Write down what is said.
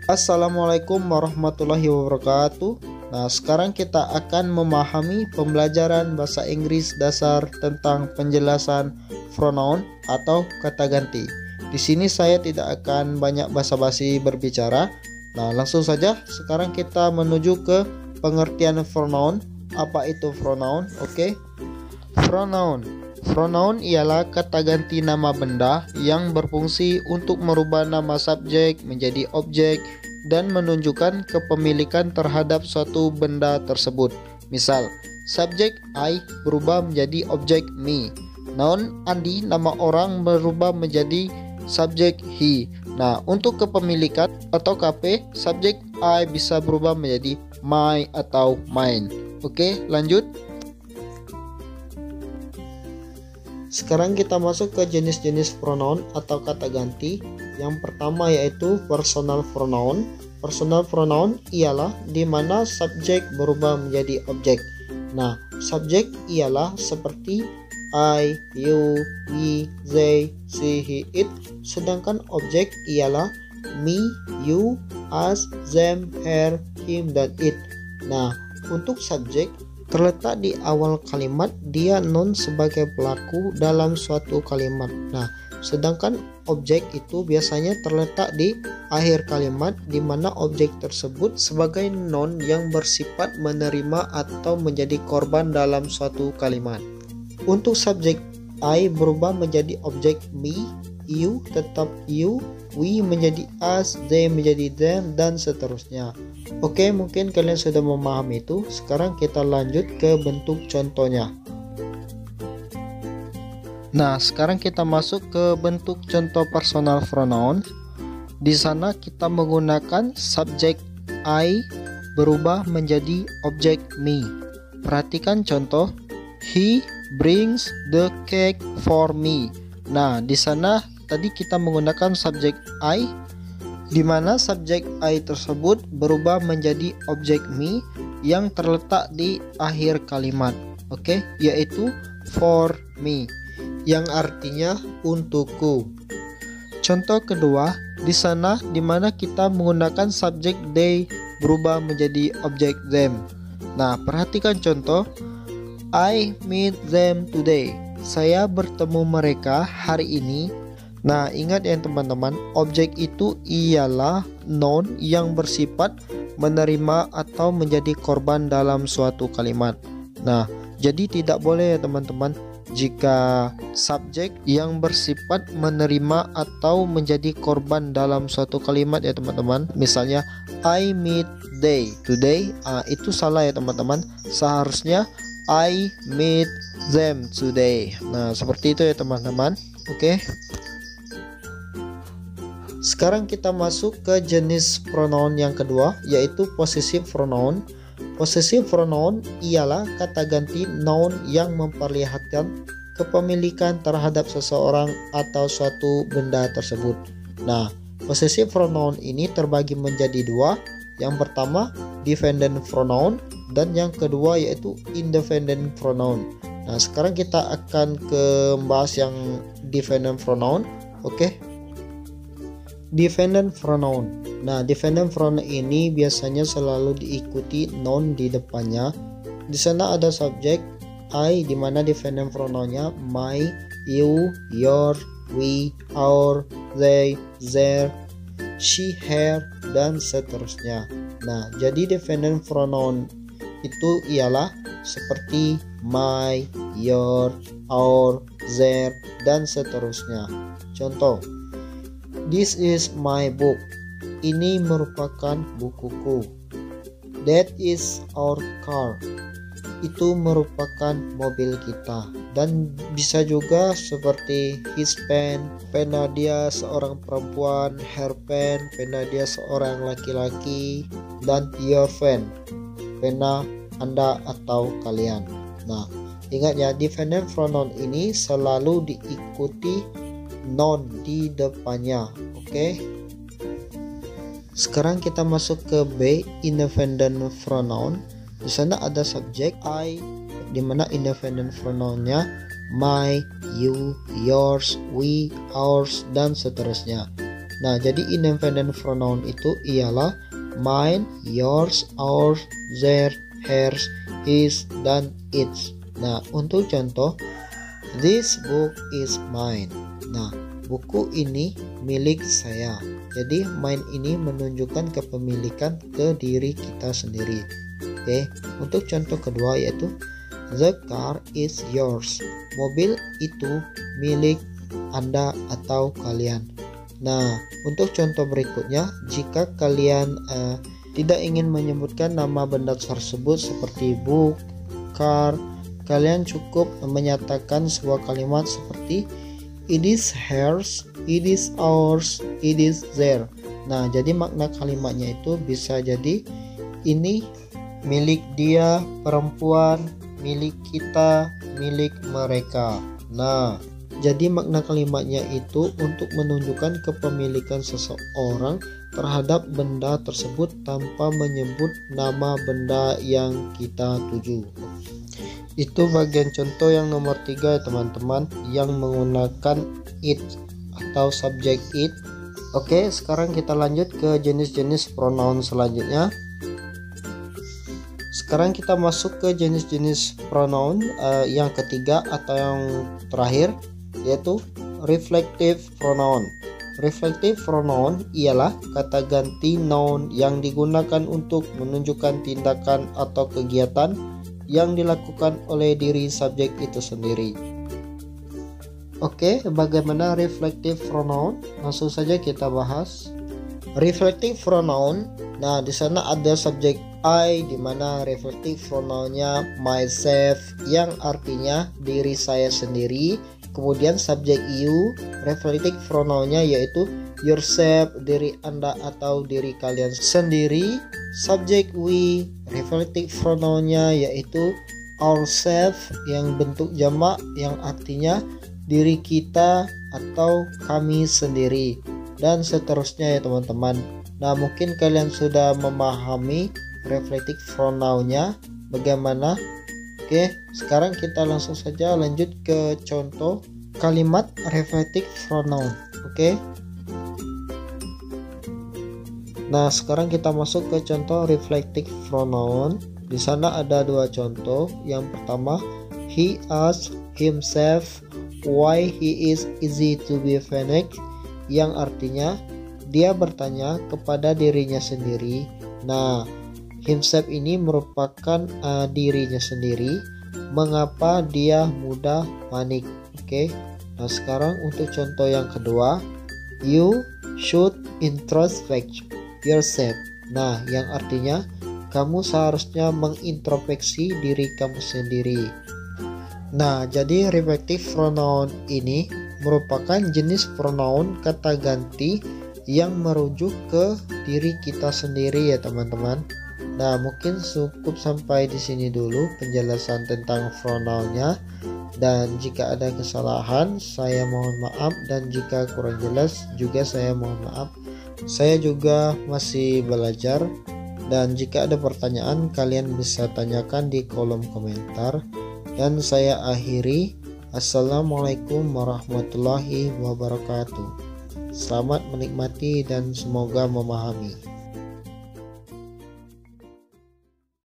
Assalamualaikum warahmatullahi wabarakatuh. Nah, sekarang kita akan memahami pembelajaran bahasa Inggris dasar tentang penjelasan pronoun atau kata ganti. Di sini saya tidak akan banyak basa-basi berbicara. Nah, langsung saja sekarang kita menuju ke pengertian pronoun. Apa itu pronoun? Oke. Pronoun. Pronoun ialah kata ganti nama benda yang berfungsi untuk merubah nama subjek menjadi objek dan menunjukkan kepemilikan terhadap suatu benda tersebut. Misal, subjek I berubah menjadi objek me. Noun Andi, nama orang, berubah menjadi subjek he. Nah, untuk kepemilikan atau KP, subjek I bisa berubah menjadi my atau mine. Oke, lanjut. Sekarang kita masuk ke jenis-jenis pronoun atau kata ganti. Yang pertama yaitu personal pronoun. Personal pronoun ialah di mana subjek berubah menjadi objek. Nah, subjek ialah seperti I, you, we, they, she, he, it. Sedangkan objek ialah me, you, us, them, her, him, dan it. Nah, untuk subjek terletak di awal kalimat, dia noun sebagai pelaku dalam suatu kalimat. Nah, sedangkan objek itu biasanya terletak di akhir kalimat, di mana objek tersebut sebagai noun yang bersifat menerima atau menjadi korban dalam suatu kalimat. Untuk subjek I berubah menjadi objek me, you tetap you, we menjadi us, they menjadi them, dan seterusnya. Oke, mungkin kalian sudah memahami itu. Sekarang kita lanjut ke bentuk contohnya. Nah, sekarang kita masuk ke bentuk contoh personal pronoun. Di sana kita menggunakan subjek I berubah menjadi objek me. Perhatikan contoh, he brings the cake for me. Nah, di sana tadi kita menggunakan subjek I, di mana subjek I tersebut berubah menjadi objek me yang terletak di akhir kalimat. Oke, yaitu for me, yang artinya untukku. Contoh kedua, di sana di mana kita menggunakan subjek they berubah menjadi objek them. Nah, perhatikan contoh, I meet them today. Saya bertemu mereka hari ini. Nah, ingat ya teman-teman, objek itu ialah noun yang bersifat menerima atau menjadi korban dalam suatu kalimat. Nah, jadi tidak boleh ya teman-teman jika subjek yang bersifat menerima atau menjadi korban dalam suatu kalimat ya teman-teman. Misalnya I meet they today, itu salah ya teman-teman. Seharusnya I meet them today. Nah, seperti itu ya teman-teman. Oke. Sekarang kita masuk ke jenis pronoun yang kedua, yaitu possessive pronoun. Possessive pronoun ialah kata ganti noun yang memperlihatkan kepemilikan terhadap seseorang atau suatu benda tersebut. Nah, possessive pronoun ini terbagi menjadi dua. Yang pertama, dependent pronoun, dan yang kedua yaitu independent pronoun. Nah, sekarang kita akan membahas yang dependent pronoun. Oke. Dependent pronoun. Nah, dependent pronoun ini biasanya selalu diikuti noun di depannya. Di sana ada subjek I, di mana dependent pronounnya my, you, your, we, our, they, their, she, her, dan seterusnya. Nah, jadi dependent pronoun itu ialah seperti my, your, our, their, dan seterusnya. Contoh, this is my book. Ini merupakan bukuku. That is our car. Itu merupakan mobil kita. Dan bisa juga seperti his pen, pena dia seorang perempuan, her pen, pena dia seorang laki-laki, dan your pen, pena Anda atau kalian. Nah, ingat ya, dependent pronoun ini selalu diikuti noun di depannya. Oke. Sekarang kita masuk ke B, independent pronoun. Di sana ada subjek I, di mana independent pronounnya my, you, yours, we, ours, dan seterusnya. Nah, jadi independent pronoun itu ialah mine, yours, ours, their, hers, his, dan its. Nah, untuk contoh, this book is mine. Nah, buku ini milik saya. Jadi mine ini menunjukkan kepemilikan ke diri kita sendiri. Oke, untuk contoh kedua yaitu the car is yours. Mobil itu milik Anda atau kalian. Nah, untuk contoh berikutnya, jika kalian tidak ingin menyebutkan nama benda tersebut seperti book, car, kalian cukup menyatakan sebuah kalimat seperti it is hers, it is ours, it is their. Nah, jadi makna kalimatnya itu bisa jadi ini milik dia, perempuan, milik kita, milik mereka. Nah, jadi makna kalimatnya itu untuk menunjukkan kepemilikan seseorang terhadap benda tersebut tanpa menyebut nama benda yang kita tuju. Itu bagian contoh yang nomor 3 ya teman-teman, yang menggunakan it atau subjek it. Oke, sekarang kita lanjut ke jenis-jenis pronoun selanjutnya. Sekarang kita masuk ke jenis-jenis pronoun yang ketiga atau yang terakhir, yaitu reflective pronoun. Reflective pronoun ialah kata ganti noun yang digunakan untuk menunjukkan tindakan atau kegiatan yang dilakukan oleh diri subjek itu sendiri. Oke, bagaimana reflective pronoun? Langsung saja kita bahas. Reflective pronoun, nah di sana ada subjek I, di mana reflective pronounnya myself yang artinya diri saya sendiri. Kemudian subjek you, reflective pronounnya yaitu yourself, diri Anda atau diri kalian sendiri. Subjek we, reflective pronounnya yaitu ourselves yang bentuk jamak yang artinya diri kita atau kami sendiri, dan seterusnya ya teman-teman. Nah, mungkin kalian sudah memahami reflective pronounnya bagaimana. Oke, sekarang kita langsung saja lanjut ke contoh kalimat reflective pronoun. Oke. Nah, sekarang kita masuk ke contoh reflective pronoun. Di sana ada dua contoh. Yang pertama, he asks himself why he is easy to be funny, yang artinya dia bertanya kepada dirinya sendiri. Nah, himself ini merupakan dirinya sendiri, mengapa dia mudah panik. Oke. Nah, sekarang untuk contoh yang kedua, you should introspect yourself. Nah, yang artinya kamu seharusnya mengintrospeksi diri kamu sendiri. Nah, jadi reflective pronoun ini merupakan jenis pronoun kata ganti yang merujuk ke diri kita sendiri ya teman-teman. Nah, mungkin cukup sampai di sini dulu penjelasan tentang pronounnya, dan jika ada kesalahan saya mohon maaf, dan jika kurang jelas juga saya mohon maaf. Saya juga masih belajar, dan jika ada pertanyaan kalian bisa tanyakan di kolom komentar. Dan saya akhiri, assalamualaikum warahmatullahi wabarakatuh. Selamat menikmati dan semoga memahami.